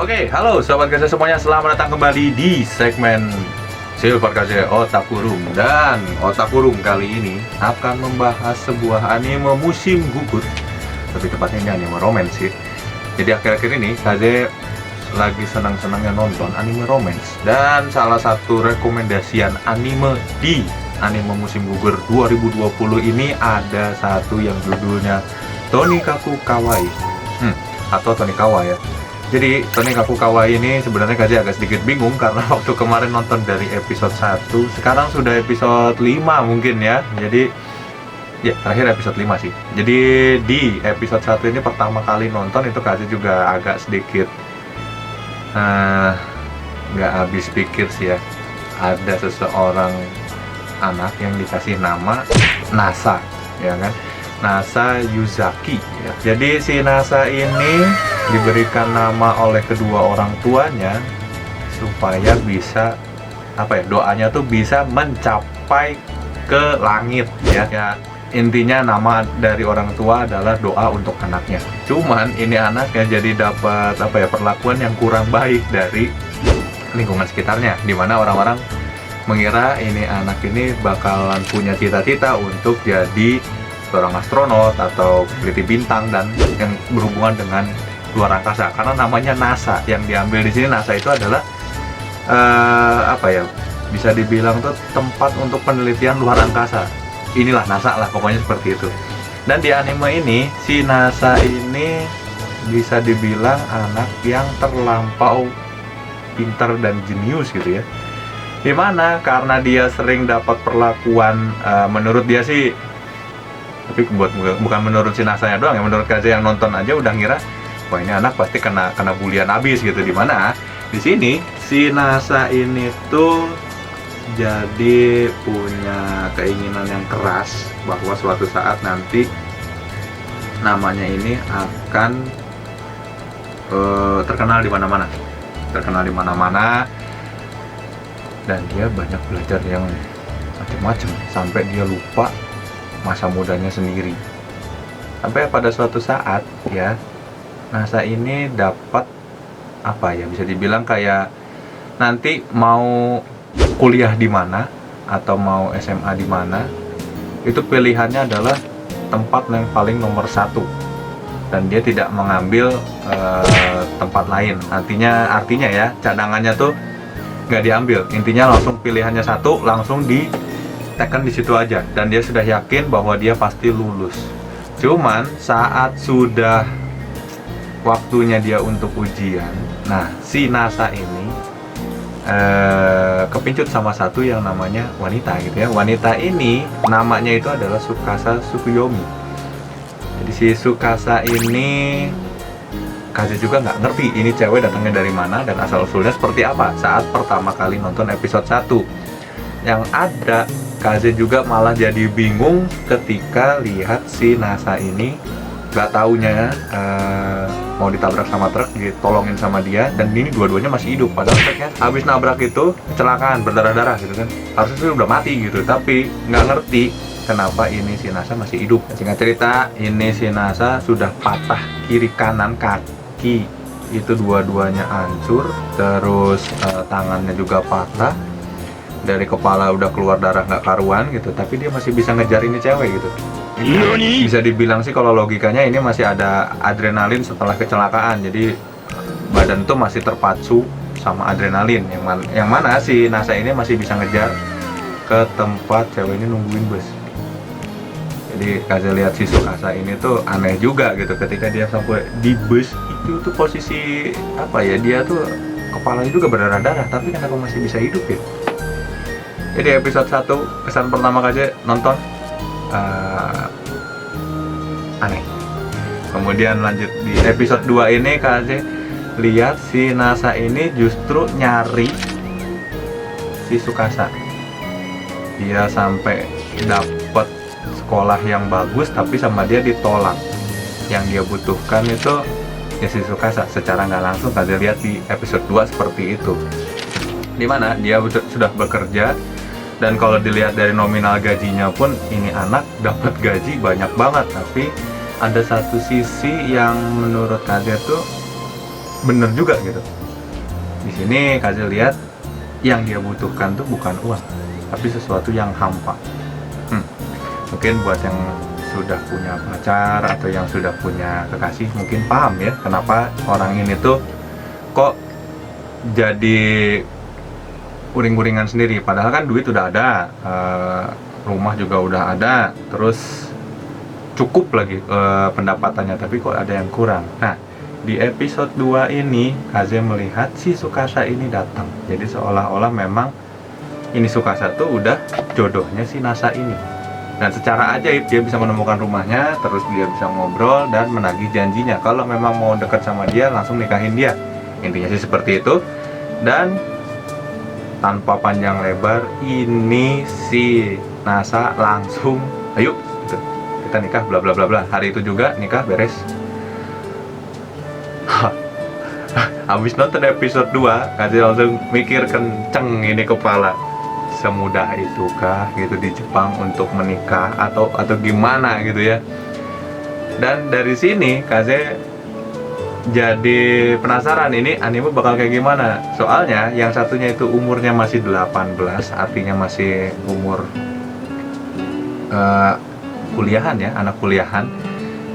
Oke, halo Sobat Kaze semuanya, selamat datang kembali di segmen Silver Kaze Otaku Room. Dan Otaku Room kali ini akan membahas sebuah anime musim gugur. Lebih tepatnya ini anime romance sih. Jadi akhir-akhir ini Kaze lagi senang-senangnya nonton anime romance. Dan salah satu rekomendasian anime di anime musim gugur 2020 ini ada satu yang judulnya Tonikaku Kawaii atau Tonikawa ya. Jadi Tonikaku Kawaii ini sebenarnya Kaze agak sedikit bingung karena waktu kemarin nonton dari episode 1, sekarang sudah episode 5 mungkin ya. Jadi ya terakhir episode 5 sih. Jadi di episode 1 ini pertama kali nonton itu Kaze juga agak sedikit nggak habis pikir sih ya. Ada seseorang anak yang dikasih nama Nasa, ya kan? Nasa Yuzaki ya. Jadi si Nasa ini diberikan nama oleh kedua orang tuanya supaya bisa doanya tuh bisa mencapai ke langit ya. Intinya nama dari orang tua adalah doa untuk anaknya. Cuman ini anaknya jadi dapat perlakuan yang kurang baik dari lingkungan sekitarnya, dimana orang-orang mengira ini anak ini bakalan punya cita-cita untuk jadi seorang astronot atau peneliti bintang dan yang berhubungan dengan luar angkasa, karena namanya NASA. Yang diambil di sini NASA itu adalah bisa dibilang tuh tempat untuk penelitian luar angkasa. Inilah NASA lah, pokoknya seperti itu. Dan di anime ini si NASA ini bisa dibilang anak yang terlampau pintar dan jenius gitu ya. Dimana karena dia sering dapat perlakuan menurut dia sih, tapi bukan menurut si Nasanya doang ya, menurut Kaze yang nonton aja udah ngira wah ini anak pasti kena bulian abis gitu. Dimana di sini si Nasa ini tuh jadi punya keinginan yang keras bahwa suatu saat nanti namanya ini akan terkenal di mana-mana, dan dia banyak belajar yang macam-macam sampai dia lupa masa mudanya sendiri. Sampai pada suatu saat ya, Nasa ini dapat bisa dibilang kayak nanti mau kuliah di mana atau mau SMA di mana, itu pilihannya adalah tempat yang paling nomor 1, dan dia tidak mengambil tempat lain. Artinya ya, cadangannya tuh nggak diambil, intinya langsung pilihannya 1, langsung tekan di situ aja, dan dia sudah yakin bahwa dia pasti lulus. Cuman saat sudah waktunya dia untuk ujian, nah si Nasa ini kepincut sama satu yang namanya wanita gitu ya. Wanita ini namanya itu adalah Tsukasa Tsukuyomi. Jadi si Tsukasa ini Kaze juga nggak ngerti ini cewek datangnya dari mana dan asal usulnya seperti apa saat pertama kali nonton episode 1. Yang ada Kaze juga malah jadi bingung ketika lihat si Nasa ini gak taunya mau ditabrak sama truk, ditolongin sama dia, dan ini dua-duanya masih hidup. Padahal truknya habis nabrak itu kecelakaan, berdarah-darah gitu kan, harusnya sih udah mati gitu, tapi nggak ngerti kenapa ini si Nasa masih hidup. Singkat cerita, ini si Nasa sudah patah kiri kanan kaki, itu dua-duanya hancur, terus tangannya juga patah, dari kepala udah keluar darah nggak karuan gitu, tapi dia masih bisa ngejar ini cewek gitu. Bisa dibilang sih kalau logikanya ini masih ada adrenalin setelah kecelakaan, jadi badan tuh masih terpacu sama adrenalin, yang mana si Nasa ini masih bisa ngejar ke tempat cewek ini nungguin bus. Jadi Kaze lihat si Tsukasa ini tuh aneh juga gitu, ketika dia sampai di bus itu tuh posisi dia tuh kepalanya juga berdarah-darah, tapi kenapa masih bisa hidup ya. Jadi episode 1 kesan pertama Kaze nonton aneh. Kemudian lanjut di episode 2 ini Kaze lihat si Nasa ini justru nyari si Tsukasa. Dia sampai dapat sekolah yang bagus tapi sama dia ditolak. Yang dia butuhkan itu ya si Tsukasa. Secara nggak langsung Kaze lihat di episode 2 seperti itu, dimana dia sudah bekerja. Dan kalau dilihat dari nominal gajinya pun ini anak dapat gaji banyak banget, tapi ada satu sisi yang menurut Kaze tuh bener juga gitu. Di sini Kaze lihat yang dia butuhkan tuh bukan uang, tapi sesuatu yang hampa. Mungkin buat yang sudah punya pacar atau yang sudah punya kekasih mungkin paham ya kenapa orang ini tuh kok jadi uring-uringan sendiri, padahal kan duit udah ada, rumah juga udah ada, terus cukup lagi pendapatannya, tapi kok ada yang kurang. Nah, di episode 2 ini Kaze melihat si Tsukasa ini datang, jadi seolah-olah memang ini Tsukasa tuh udah jodohnya si Nasa ini. Dan secara ajaib dia bisa menemukan rumahnya, terus dia bisa ngobrol dan menagih janjinya kalau memang mau dekat sama dia langsung nikahin dia. Intinya sih seperti itu. Dan tanpa panjang lebar ini si Nasa langsung ayo gitu, kita nikah bla bla bla bla. Hari itu juga nikah beres. Habis nonton episode 2 Kaze langsung mikir kenceng ini kepala, semudah itukah gitu di Jepang untuk menikah atau gimana gitu ya. Dan dari sini Kaze jadi penasaran ini anime bakal kayak gimana. Soalnya yang satunya itu umurnya masih 18, artinya masih umur kuliahan ya, anak kuliahan.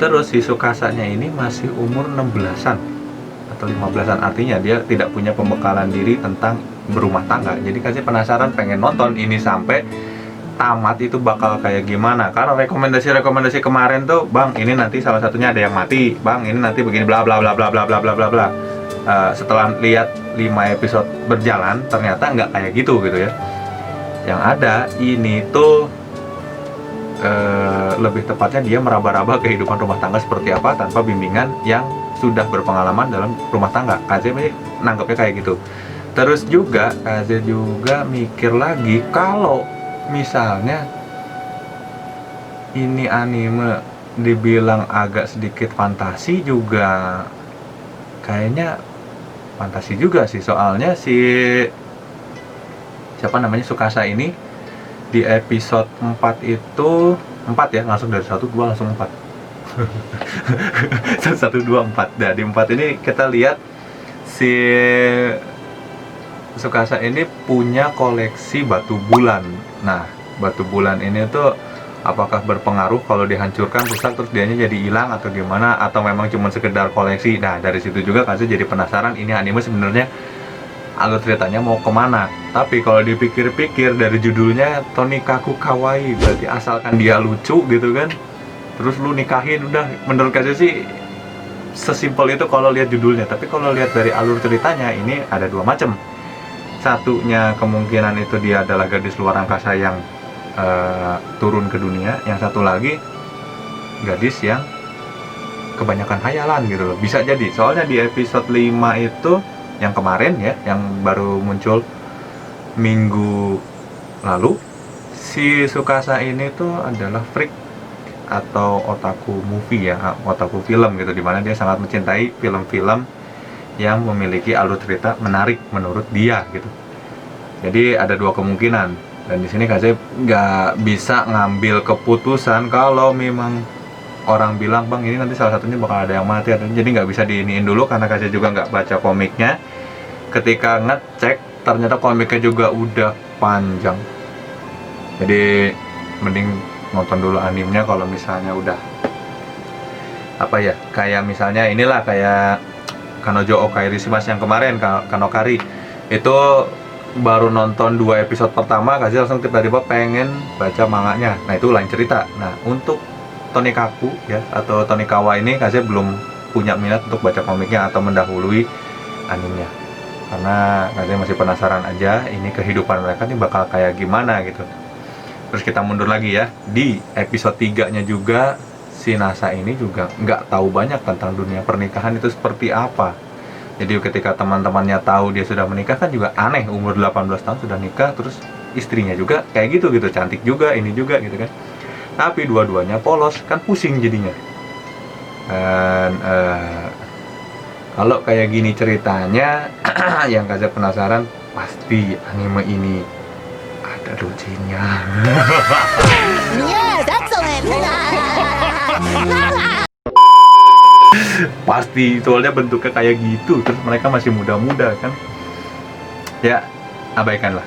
Terus si Tsukasanya ini masih umur 16-an atau 15-an, artinya dia tidak punya pembekalan diri tentang berumah tangga. Jadi Kaze penasaran pengen nonton ini sampai tamat itu bakal kayak gimana. Karena rekomendasi kemarin tuh, Bang, ini nanti salah satunya ada yang mati, Bang, ini nanti begini bla bla bla bla bla bla bla bla bla. Setelah lihat 5 episode berjalan ternyata nggak kayak gitu ya. Yang ada ini tuh lebih tepatnya dia meraba-raba kehidupan rumah tangga seperti apa tanpa bimbingan yang sudah berpengalaman dalam rumah tangga. Kaze nanggapnya kayak gitu. Terus juga Kaze juga mikir lagi kalau misalnya ini anime dibilang agak sedikit fantasi juga kayaknya fantasi juga sih. Soalnya si siapa namanya Tsukasa ini di episode 4 itu 4 ya, langsung dari 1 2 langsung 4. 1 2 4. Nah, di 4 ini kita lihat si Tsukasa ini punya koleksi batu bulan. Nah, batu bulan ini tuh apakah berpengaruh kalau dihancurkan rusak terus dianya jadi hilang atau gimana, atau memang cuma sekedar koleksi. Nah, dari situ juga Kaze jadi penasaran ini anime sebenarnya alur ceritanya mau kemana. Tapi kalau dipikir-pikir dari judulnya Tonikaku Kawaii, berarti asalkan dia lucu gitu kan, terus lu nikahin, udah. Menurut Kaze sih sesimpel itu kalau lihat judulnya. Tapi kalau lihat dari alur ceritanya ini ada dua macam. Satunya kemungkinan itu dia adalah gadis luar angkasa yang turun ke dunia. Yang satu lagi gadis yang kebanyakan hayalan gitu loh. Bisa jadi, soalnya di episode 5 itu yang kemarin ya, yang baru muncul minggu lalu, si Tsukasa ini tuh adalah freak atau otaku movie ya, otaku film gitu, dimana dia sangat mencintai film-film yang memiliki alur cerita menarik menurut dia gitu. Jadi ada dua kemungkinan, dan di sini Kaze nggak bisa ngambil keputusan kalau memang orang bilang bang ini nanti salah satunya bakal ada yang mati, jadi nggak bisa diiniin dulu karena Kaze juga nggak baca komiknya. Ketika ngecek ternyata komiknya juga udah panjang, jadi mending nonton dulu animenya kalau misalnya udah apa ya, kayak misalnya inilah kayak Kanojo Okairi Shimas yang kemarin, Kanokari itu baru nonton 2 episode pertama, Kaze langsung tiba-tiba pengen baca manganya. Nah itu lain cerita. Nah untuk Tonikaku ya atau Tonikawa ini Kaze belum punya minat untuk baca komiknya atau mendahului animenya, karena Kaze masih penasaran aja ini kehidupan mereka ini bakal kayak gimana gitu. Terus kita mundur lagi ya, di episode 3 nya juga si Nasa ini juga nggak tahu banyak tentang dunia pernikahan itu seperti apa. Jadi ketika teman-temannya tahu dia sudah menikah kan juga aneh, umur 18 tahun sudah nikah, terus istrinya juga kayak gitu, cantik juga, ini juga gitu kan. Tapi dua-duanya polos, kan pusing jadinya. Dan kalau kayak gini ceritanya, yang Kaze penasaran, pasti anime ini ada lucunya. Yes, excellent. Pasti, soalnya bentuknya kayak gitu, terus mereka masih muda-muda kan. ya abaikanlah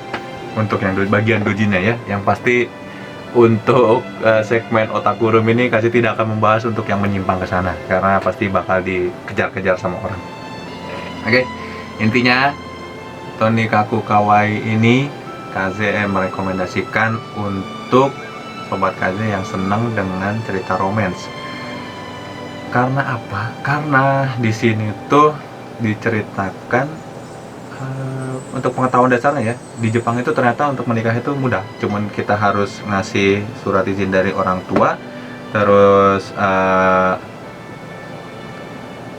untuk yang bagian dojinnya ya. Yang pasti untuk segmen Otaku Room ini kasih tidak akan membahas untuk yang menyimpang ke sana karena pasti bakal dikejar-kejar sama orang. Oke, intinya Tonikaku Kawaii ini Kaze merekomendasikan untuk sobat Kaze yang senang dengan cerita romance. Karena apa? Karena di sini tuh diceritakan untuk pengetahuan dasarnya ya, di Jepang itu ternyata untuk menikah itu mudah. Cuman kita harus ngasih surat izin dari orang tua, terus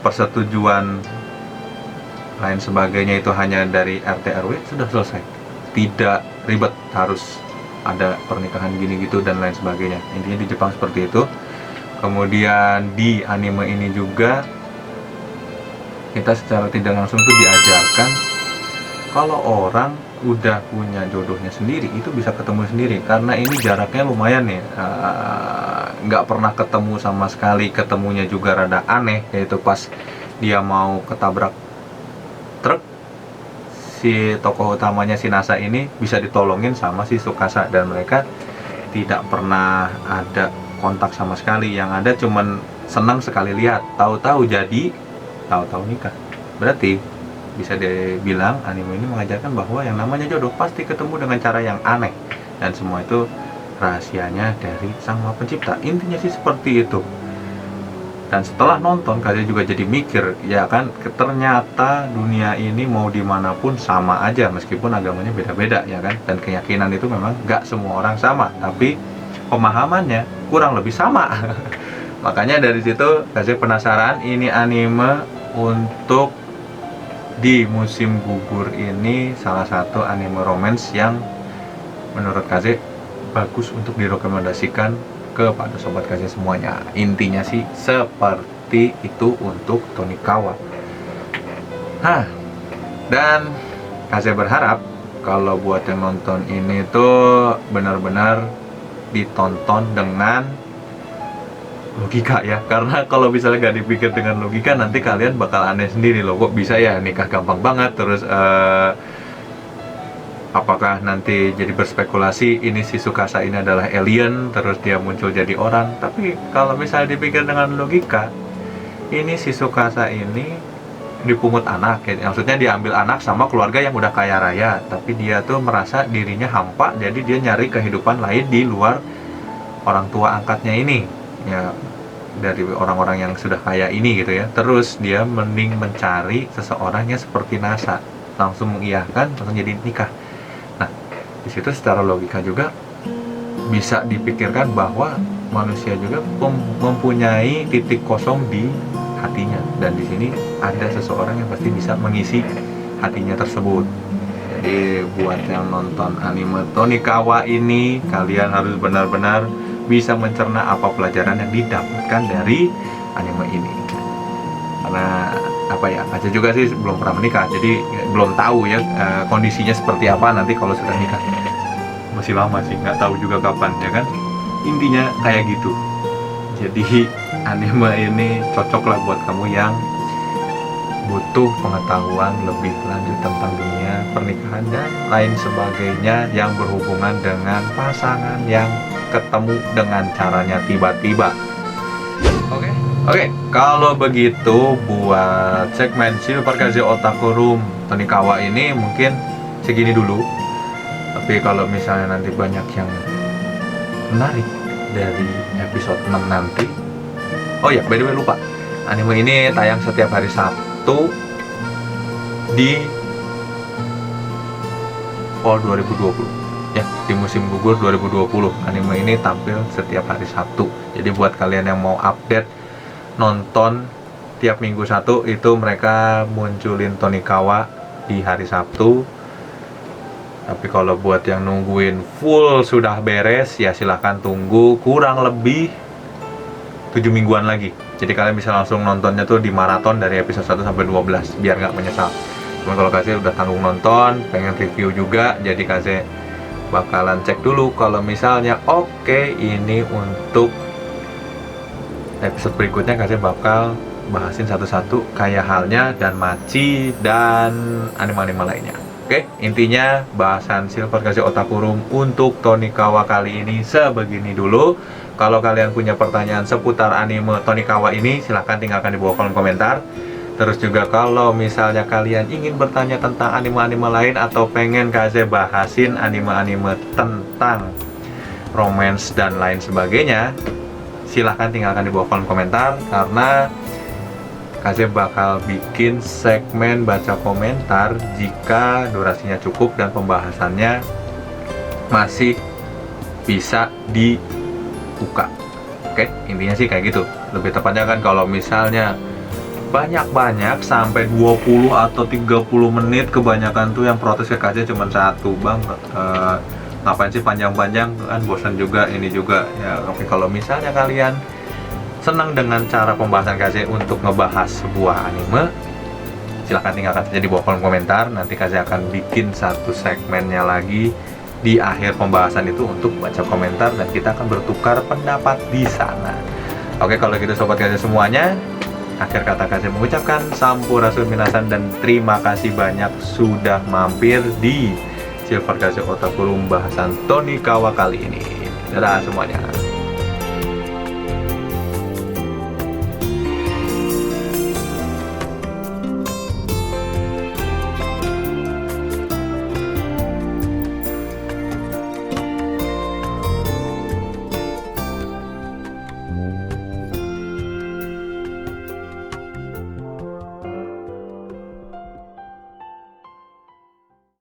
persetujuan lain sebagainya itu hanya dari RT RW, sudah selesai. Tidak ribet harus ada pernikahan gini gitu dan lain sebagainya. Intinya di Jepang seperti itu. Kemudian di anime ini juga kita secara tidak langsung tuh diajarkan kalau orang udah punya jodohnya sendiri itu bisa ketemu sendiri, karena ini jaraknya lumayan nih, nggak pernah ketemu sama sekali, ketemunya juga rada aneh, yaitu pas dia mau ketabrak truk, si tokoh utamanya si Nasa ini bisa ditolongin sama si Tsukasa, dan mereka tidak pernah ada kontak sama sekali. Yang ada cuman senang sekali lihat, tahu-tahu jadi, tahu-tahu nikah. Berarti bisa dibilang anime ini mengajarkan bahwa yang namanya jodoh pasti ketemu dengan cara yang aneh, dan semua itu rahasianya dari Sang Maha Pencipta. Intinya sih seperti itu. Dan setelah nonton kalian juga jadi mikir, ya kan, ternyata dunia ini mau dimanapun sama aja meskipun agamanya beda-beda ya kan, dan keyakinan itu memang gak semua orang sama, tapi pemahamannya kurang lebih sama. Makanya dari situ Kaze penasaran, ini anime untuk di musim gugur ini salah satu anime romance yang menurut Kaze bagus untuk direkomendasikan kepada sobat Kaze semuanya. Intinya sih seperti itu untuk Tonikawa. Dan Kaze berharap kalau buat yang nonton ini tuh benar-benar ditonton dengan logika ya, karena kalau misalnya gak dipikir dengan logika nanti kalian bakal aneh sendiri loh, kok bisa ya nikah gampang banget, terus apakah nanti jadi berspekulasi ini si Tsukasa ini adalah alien terus dia muncul jadi orang. Tapi kalau misalnya dipikir dengan logika, ini si Tsukasa ini dipungut anak ya, maksudnya diambil anak sama keluarga yang udah kaya raya, tapi dia tuh merasa dirinya hampa, jadi dia nyari kehidupan lain di luar orang tua angkatnya ini ya, dari orang-orang yang sudah kaya ini gitu ya. Terus dia mending mencari seseorang yang seperti Nasa, langsung mengiyakan, langsung jadi nikah. Nah, di situ secara logika juga bisa dipikirkan bahwa manusia juga mempunyai titik kosong di hatinya, dan di sini ada seseorang yang pasti bisa mengisi hatinya tersebut. Jadi buat yang nonton anime Tonikawa ini, kalian harus benar-benar bisa mencerna apa pelajaran yang didapatkan dari anime ini. Karena apa ya, Kaze juga sih belum pernah menikah, jadi belum tahu ya kondisinya seperti apa nanti kalau sudah nikah. Masih lama sih, nggak tahu juga kapan ya kan. Intinya kayak gitu. Jadi anime ini cocok lah buat kamu yang butuh pengetahuan lebih lanjut tentang dunia pernikahan dan lain sebagainya yang berhubungan dengan pasangan yang ketemu dengan caranya tiba-tiba. Oke, kalau begitu buat segmen Silver Kaze Otaku Room Tonikawa ini mungkin segini dulu. Tapi kalau misalnya nanti banyak yang menarik dari episode 6 nanti, oh ya, by the way lupa, anime ini tayang setiap hari Sabtu di fall 2020 ya, di musim gugur 2020 anime ini tampil setiap hari Sabtu. Jadi buat kalian yang mau update nonton tiap minggu satu, itu mereka munculin Tonikawa di hari Sabtu. Tapi kalau buat yang nungguin full sudah beres, ya silahkan tunggu kurang lebih 7 mingguan lagi. Jadi kalian bisa langsung nontonnya tuh di maraton dari episode 1 sampai 12 biar nggak menyesal. Cuma kalau Kaze udah tanggung nonton, pengen review juga, jadi Kaze bakalan cek dulu kalau misalnya oke, ini untuk episode berikutnya Kaze bakal bahasin satu-satu kayak halnya dan Machi dan anime-anime lainnya. Oke, intinya bahasan Silver Kaze Otaku Room untuk Tonikawa kali ini sebegini dulu. Kalau kalian punya pertanyaan seputar anime Tonikawa ini, silahkan tinggalkan di bawah kolom komentar. Terus juga kalau misalnya kalian ingin bertanya tentang anime-anime lain atau pengen Kaze bahasin anime-anime tentang romance dan lain sebagainya, silahkan tinggalkan di bawah kolom komentar, karena Kaze bakal bikin segmen baca komentar jika durasinya cukup dan pembahasannya masih bisa dibuka. Oke, intinya sih kayak gitu. Lebih tepatnya kan kalau misalnya banyak-banyak sampai 20 atau 30 menit, kebanyakan tuh yang protes ke Kaze cuma satu, bang, ngapain sih panjang-panjang, kan bosan juga ini juga ya. Oke, kalau misalnya kalian senang dengan cara pembahasan Kaze untuk ngebahas sebuah anime, silahkan tinggalkan saja di bawah kolom komentar. Nanti Kaze akan bikin satu segmennya lagi di akhir pembahasan itu untuk baca komentar dan kita akan bertukar pendapat di sana. Oke, kalau gitu sobat Kaze semuanya, akhir kata Kaze mengucapkan sampurasun minasan dan terima kasih banyak sudah mampir di Silver Kaze Otaku Room bahasan Tonikawa kali ini. Dadah semuanya.